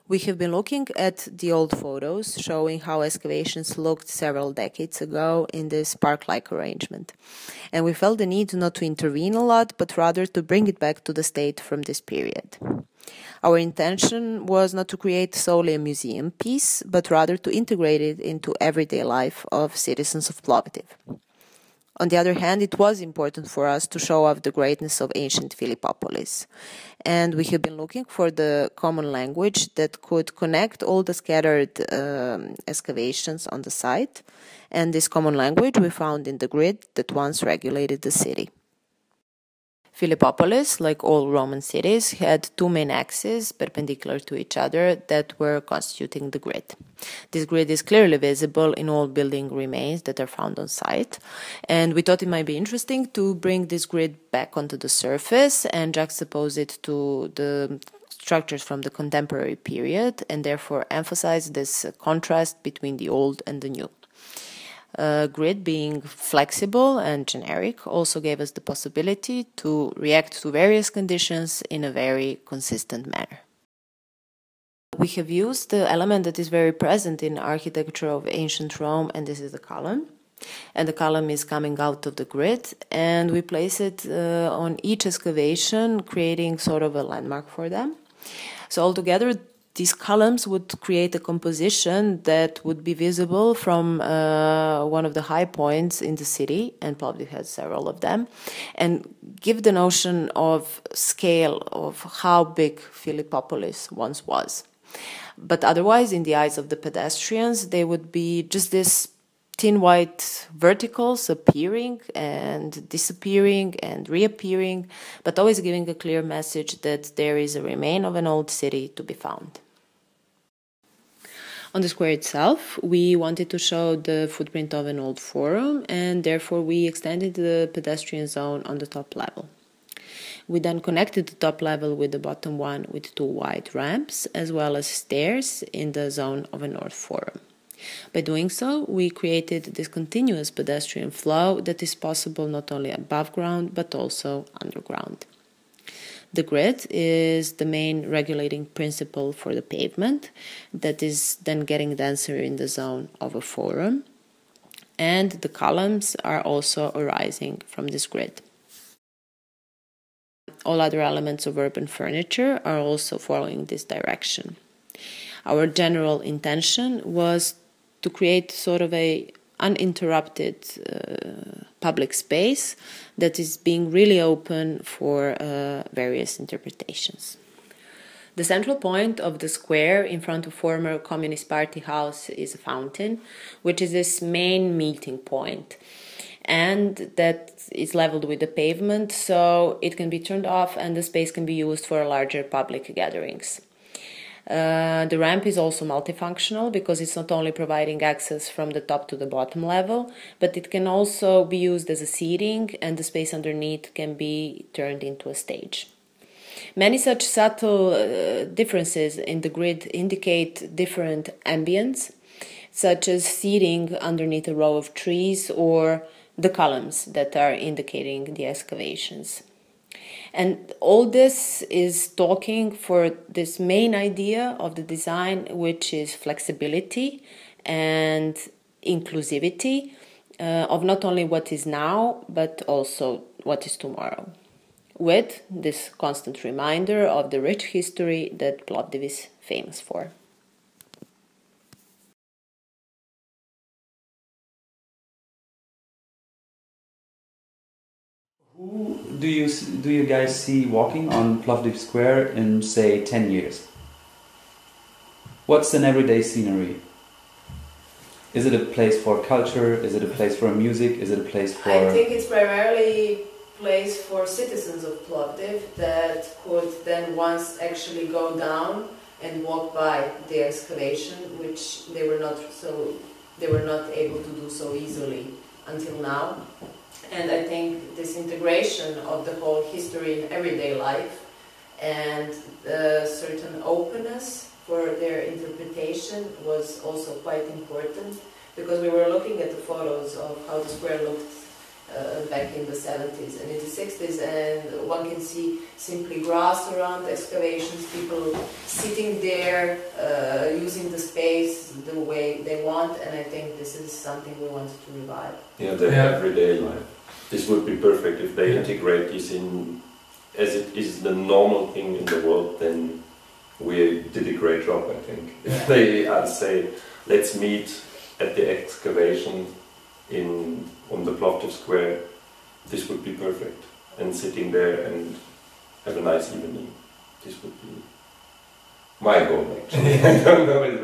We have been looking at the old photos showing how excavations looked several decades ago in this park-like arrangement. And we felt the need not to intervene a lot, but rather to bring it back to the state from this period. Our intention was not to create solely a museum piece, but rather to integrate it into everyday life of citizens of Plovdiv. On the other hand, it was important for us to show off the greatness of ancient Fillipopolis. And we have been looking for the common language that could connect all the scattered excavations on the site. And this common language we found in the grid that once regulated the city. Fillipopolis, like all Roman cities, had two main axes perpendicular to each other that were constituting the grid. This grid is clearly visible in all building remains that are found on site, and we thought it might be interesting to bring this grid back onto the surface and juxtapose it to the structures from the contemporary period, and therefore emphasize this contrast between the old and the new. Grid, being flexible and generic, also gave us the possibility to react to various conditions in a very consistent manner. We have used the element that is very present in architecture of ancient Rome, and this is the column. And the column is coming out of the grid, and we place it on each excavation, creating sort of a landmark for them. So altogether, these columns would create a composition that would be visible from one of the high points in the city, and Plovdiv has several of them, and give the notion of scale of how big Fillipopolis once was. But otherwise, in the eyes of the pedestrians, they would be just this thin white verticals appearing and disappearing and reappearing, but always giving a clear message that there is a remain of an old city to be found. On the square itself, we wanted to show the footprint of an old forum, and therefore we extended the pedestrian zone on the top level. We then connected the top level with the bottom one with two wide ramps, as well as stairs in the zone of a north forum. By doing so, we created this continuous pedestrian flow that is possible not only above ground, but also underground. The grid is the main regulating principle for the pavement that is then getting denser in the zone of a forum, and the columns are also arising from this grid. All other elements of urban furniture are also following this direction. Our general intention was to create sort of a uninterrupted public space that is being really open for various interpretations. The central point of the square in front of former Communist Party house is a fountain, which is this main meeting point, and that is leveled with the pavement, so it can be turned off and the space can be used for larger public gatherings. The ramp is also multifunctional because it's not only providing access from the top to the bottom level, but it can also be used as a seating, and the space underneath can be turned into a stage. Many such subtle differences in the grid indicate different ambience, such as seating underneath a row of trees or the columns that are indicating the excavations. And all this is talking for this main idea of the design, which is flexibility and inclusivity of not only what is now, but also what is tomorrow, with this constant reminder of the rich history that Plovdiv is famous for. Who do you guys see walking on Plovdiv Square in, say, 10 years? What's an everyday scenery? Is it a place for culture? Is it a place for music? Is it a place for... I think it's primarily a place for citizens of Plovdiv that could then once actually go down and walk by the excavation, which they were not able to do so easily until now. And I think this integration of the whole history in everyday life and the certain openness for their interpretation was also quite important, because we were looking at the photos of how the square looked back in the 70s and in the 60s, and one can see simply grass around excavations, people sitting there, using the space the way they want, and I think this is something we wanted to revive. Yeah, their everyday life. This would be perfect if they integrate this in, as it is the normal thing in the world, then we did a great job, I think. If they say, let's meet at the excavation on the Plovdiv Square, this would be perfect. And sitting there and have a nice evening. This would be my goal, actually. I don't know if